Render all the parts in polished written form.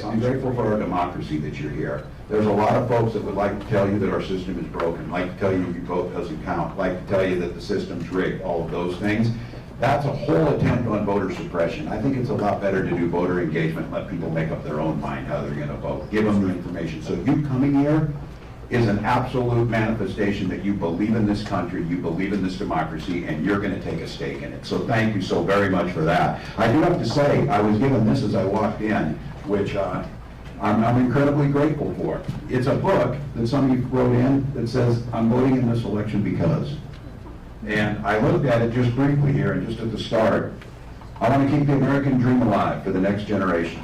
I'm grateful for our democracy that you're here. There's a lot of folks that would like to tell you that our system is broken, like to tell you your vote doesn't count, like to tell you that the system's rigged, all of those things. That's a whole attempt on voter suppression. I think it's a lot better to do voter engagement, let people make up their own mind how they're going to vote, give them the information. So you coming here is an absolute manifestation that you believe in this country, you believe in this democracy, and you're going to take a stake in it. So thank you so very much for that. I do have to say, I was given this as I walked in, which I'm incredibly grateful for. It's a book that somebody wrote in that says, I'm voting in this election because. And I looked at it just briefly here, and just at the start, I want to keep the American dream alive for the next generation.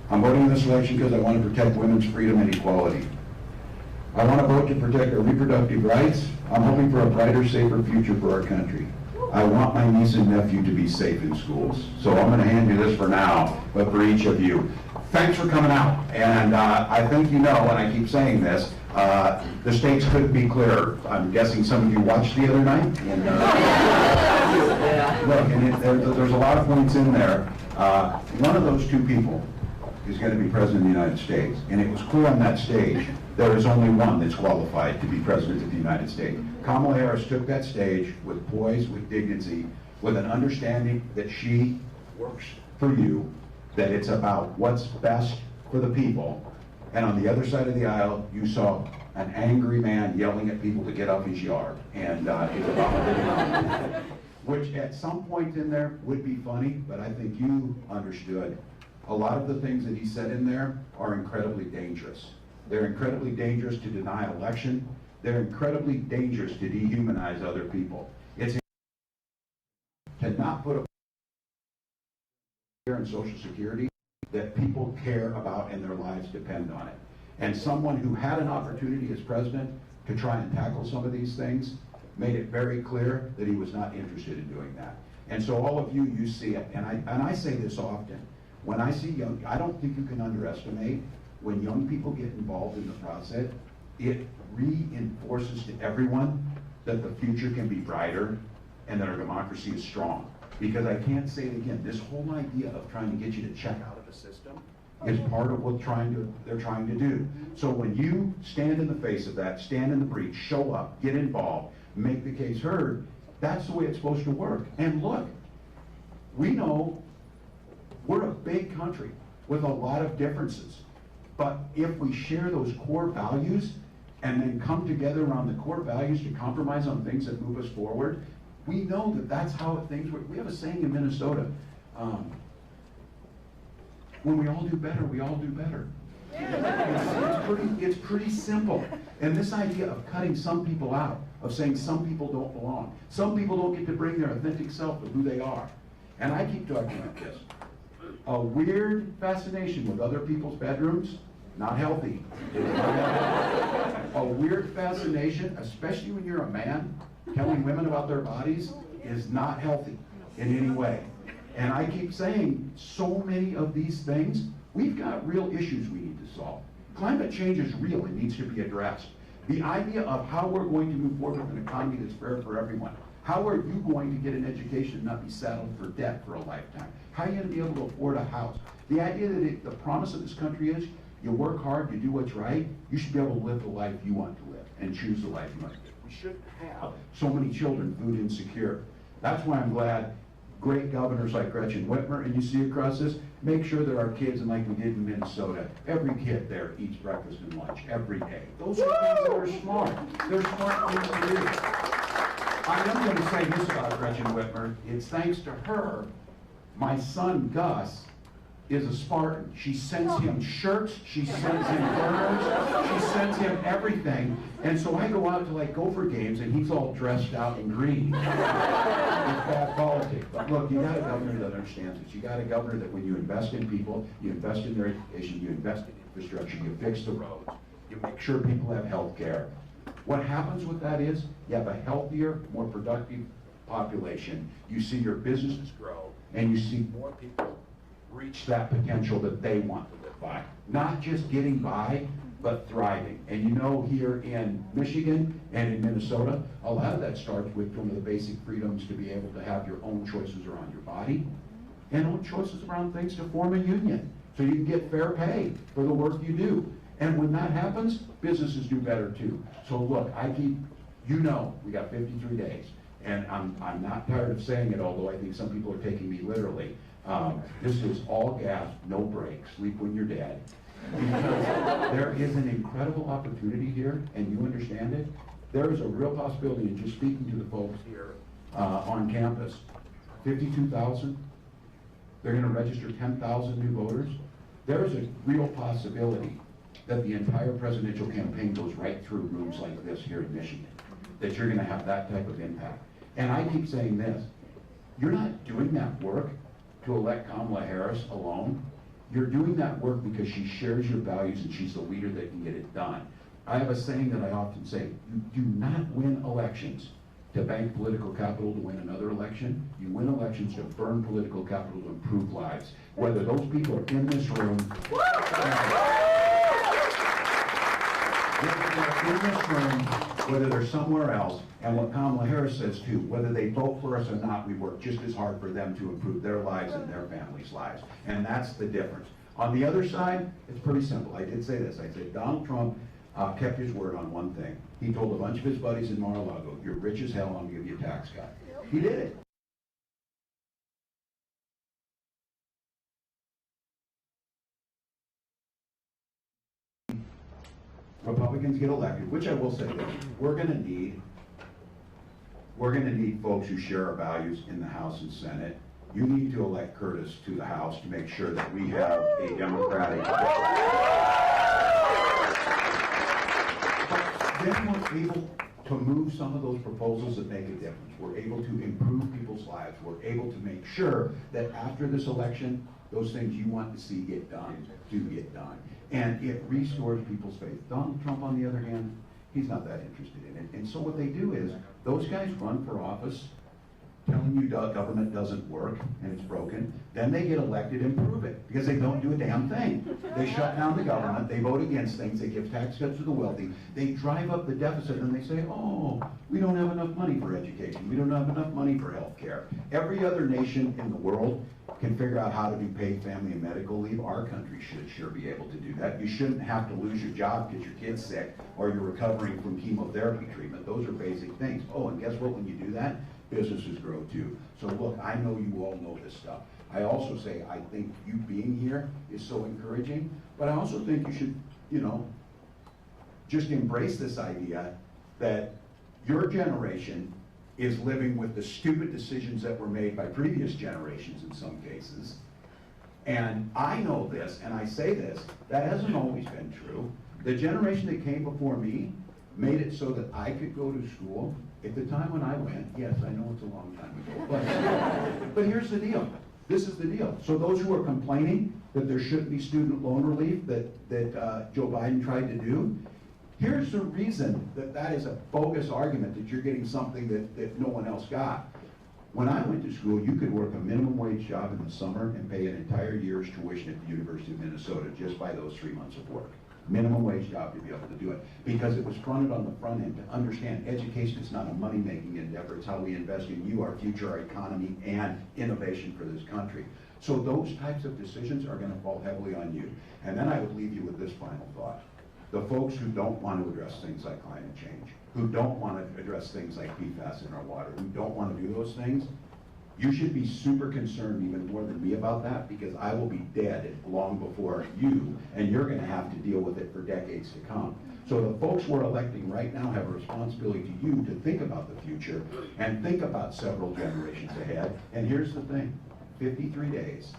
I'm voting in this election because I want to protect women's freedom and equality. I want to vote to protect our reproductive rights. I'm hoping for a brighter, safer future for our country. I want my niece and nephew to be safe in schools. So I'm going to hand you this for now, but for each of you, thanks for coming out. And I think you know, and I keep saying this, the stakes couldn't be clearer. I'm guessing some of you watched the other night. And, look, and there's a lot of points in there. One of those two people is going to be President of the United States. And it was clear on that stage, there is only one that's qualified to be President of the United States. Kamala Harris took that stage with poise, with dignity, with an understanding that she works for you, that it's about what's best for the people. And on the other side of the aisle, you saw an angry man yelling at people to get off his yard. And it's about which at some point in there would be funny, but I think you understood a lot of the things that he said in there are incredibly dangerous. They're incredibly dangerous to deny election. They're incredibly dangerous to dehumanize other people. It's to not put a in Social Security that people care about and their lives depend on it. And someone who had an opportunity as president to try and tackle some of these things made it very clear that he was not interested in doing that. And so all of you, you see it. And I say this often. When I see young, I don't think you can underestimate when young people get involved in the process, it reinforces to everyone that the future can be brighter and that our democracy is strong. Because I can't say it again, this whole idea of trying to get you to check out of the system is part of what they're trying to do. So when you stand in the face of that, stand in the breach, show up, get involved, make the case heard, that's the way it's supposed to work. And look, we know we're a big country with a lot of differences. But if we share those core values and then come together around the core values to compromise on things that move us forward, we know that that's how things work. We have a saying in Minnesota, when we all do better, we all do better. It's pretty simple. And this idea of cutting some people out, of saying some people don't belong, some people don't get to bring their authentic self of who they are. And I keep talking about this. A weird fascination with other people's bedrooms, not healthy. A weird fascination, especially when you're a man, telling women about their bodies is not healthy in any way. And I keep saying so many of these things, we've got real issues we need to solve. Climate change is real, it needs to be addressed. The idea of how we're going to move forward with an economy that's fair for everyone. How are you going to get an education and not be saddled for debt for a lifetime? How are you going to be able to afford a house? The idea that the promise of this country is you work hard, you do what's right, you should be able to live the life you want to live and choose the life you want to live. We shouldn't have so many children food insecure. That's why I'm glad great governors like Gretchen Whitmer, and you see across this, make sure that our kids, and like we did in Minnesota, every kid there eats breakfast and lunch every day. Those are things that are smart. They're smart things to do. I am going to say this about Gretchen Whitmer. It's thanks to her, my son Gus is a Spartan. She sends him shirts, she sends him burners, she sends him everything. And so I go out to like Gopher games and he's all dressed out in green. It's bad politics. But look, you got a governor that understands this. You got a governor that when you invest in people, you invest in their education, you invest in infrastructure, you fix the roads, you make sure people have health care. What happens with that is you have a healthier, more productive population. You see your businesses grow, and you see more people reach that potential that they want to live by. Not just getting by, but thriving. And you know, here in Michigan and in Minnesota, a lot of that starts with one of the basic freedoms to be able to have your own choices around your body and own choices around things to form a union. so you can get fair pay for the work you do. And when that happens, businesses do better too. So look, we got 53 days. And I'm not tired of saying it, although I think some people are taking me literally. This is all gas, no brakes, sleep when you're dead. Because there is an incredible opportunity here, and you understand it. There is a real possibility in just speaking to the folks here on campus. 52,000, they're gonna register 10,000 new voters. There is a real possibility that the entire presidential campaign goes right through rooms like this here in Michigan, that you're gonna have that type of impact. And I keep saying this, you're not doing that work to elect Kamala Harris alone. You're doing that work because she shares your values and she's the leader that can get it done. I have a saying that I often say, you do not win elections to bank political capital to win another election. You win elections to burn political capital to improve lives. Whether those people are in this room, whether they're somewhere else, and what Kamala Harris says too, whether they vote for us or not, we work just as hard for them to improve their lives and their families' lives. And that's the difference. On the other side, it's pretty simple. I did say this. I said Donald Trump kept his word on one thing. He told a bunch of his buddies in Mar-a-Lago, you're rich as hell, I'm gonna give you a tax cut. He did it. Republicans get elected, which I will say this, we're gonna need folks who share our values in the House and Senate. You need to elect Curtis to the House to make sure that we have a Democratic. Then we're able to move some of those proposals that make a difference. We're able to improve people's lives. We're able to make sure that after this election, those things you want to see get done do get done. And it restores people's faith. Donald Trump, on the other hand, he's not that interested in it. And so what they do is, those guys run for office telling you government doesn't work and it's broken, then they get elected and prove it, because they don't do a damn thing. They shut down the government, they vote against things, they give tax cuts to the wealthy, they drive up the deficit, and they say, oh, we don't have enough money for education, we don't have enough money for health care. Every other nation in the world can figure out how to do paid family and medical leave. Our country should sure be able to do that. You shouldn't have to lose your job because your kid's sick or you're recovering from chemotherapy treatment. Those are basic things. Oh, and guess what, when you do that, businesses grow too. So look, I know you all know this stuff. I also say I think you being here is so encouraging, but I also think you should, just embrace this idea that your generation is living with the stupid decisions that were made by previous generations in some cases. And I know this, and I say this, that hasn't always been true. The generation that came before me made it so that I could go to school. At the time when I went, yes, I know it's a long time ago, but here's the deal. This is the deal. So those who are complaining that there shouldn't be student loan relief that Joe Biden tried to do, here's the reason that is a bogus argument that you're getting something that no one else got. When I went to school, you could work a minimum wage job in the summer and pay an entire year's tuition at the University of Minnesota just by those 3 months of work. Minimum wage job to be able to do it, because it was fronted on the front end to understand education is not a money-making endeavor, it's how we invest in you, our future, our economy, and innovation for this country. So those types of decisions are going to fall heavily on you. And then I would leave you with this final thought. The folks who don't want to address things like climate change, who don't want to address things like PFAS in our water, who don't want to do those things, you should be super concerned even more than me about that, because I will be dead long before you, and you're going to have to deal with it for decades to come. So the folks we're electing right now have a responsibility to you to think about the future and think about several generations ahead. And here's the thing, 53 days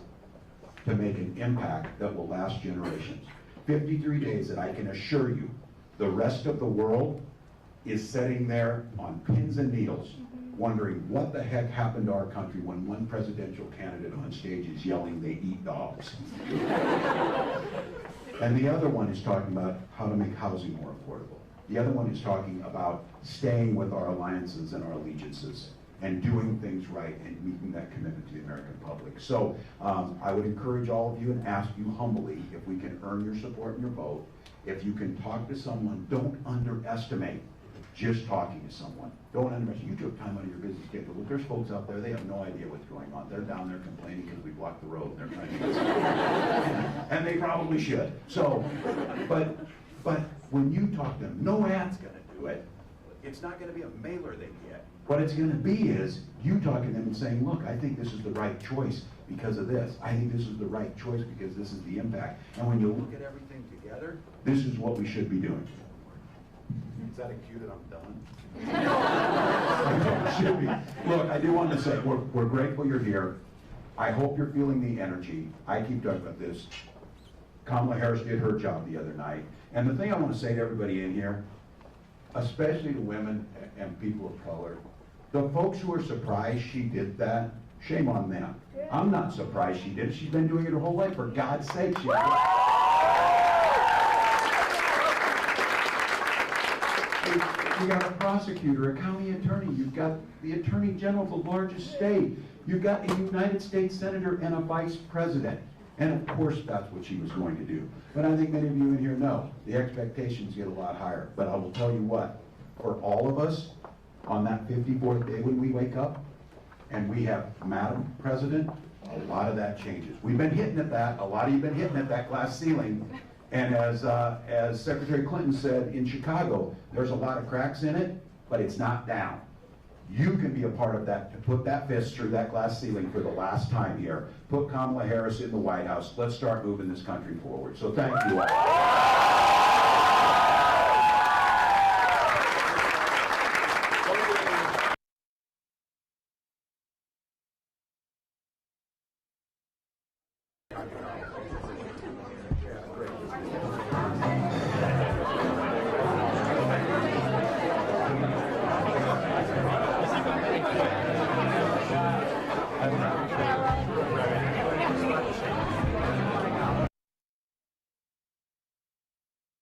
to make an impact that will last generations. 53 days that I can assure you the rest of the world is sitting there on pins and needles wondering what the heck happened to our country when one presidential candidate on stage is yelling they eat dogs. And the other one is talking about how to make housing more affordable. The other one is talking about staying with our alliances and our allegiances and doing things right and meeting that commitment to the American public. So I would encourage all of you and ask you humbly if we can earn your support and your vote. If you can talk to someone, don't underestimate just talking to someone. Don't underestimate. You took time out of your busy schedule. Look, there's folks out there, they have no idea what's going on. They're down there complaining because we blocked the road. They're trying to get something. And they probably should. So, but when you talk to them, no ad's going to do it. It's not going to be a mailer they get. What it's going to be is you talking to them and saying, look, I think this is the right choice because of this. I think this is the right choice because this is the impact. And when you look at everything together, this is what we should be doing. Is that a cue that I'm done? Should be. Look, I do want to say, we're grateful you're here. I hope you're feeling the energy. I keep talking about this. Kamala Harris did her job the other night. And the thing I want to say to everybody in here, especially to women and people of color, the folks who are surprised she did that, shame on them. I'm not surprised she did it. She's been doing it her whole life. For God's sake, she did it. You got a prosecutor, a county attorney, you've got the attorney general of the largest state, you've got a United States senator and a vice president. And of course, that's what she was going to do. But I think many of you in here know the expectations get a lot higher. But I will tell you what, for all of us, on that 54th day when we wake up, and we have Madam President, a lot of that changes. We've been hitting at that, a lot of you have been hitting at that glass ceiling. And as Secretary Clinton said in Chicago, there's a lot of cracks in it, but it's not down. You can be a part of that to put that fist through that glass ceiling for the last time here. Put Kamala Harris in the White House. Let's start moving this country forward. So thank you all.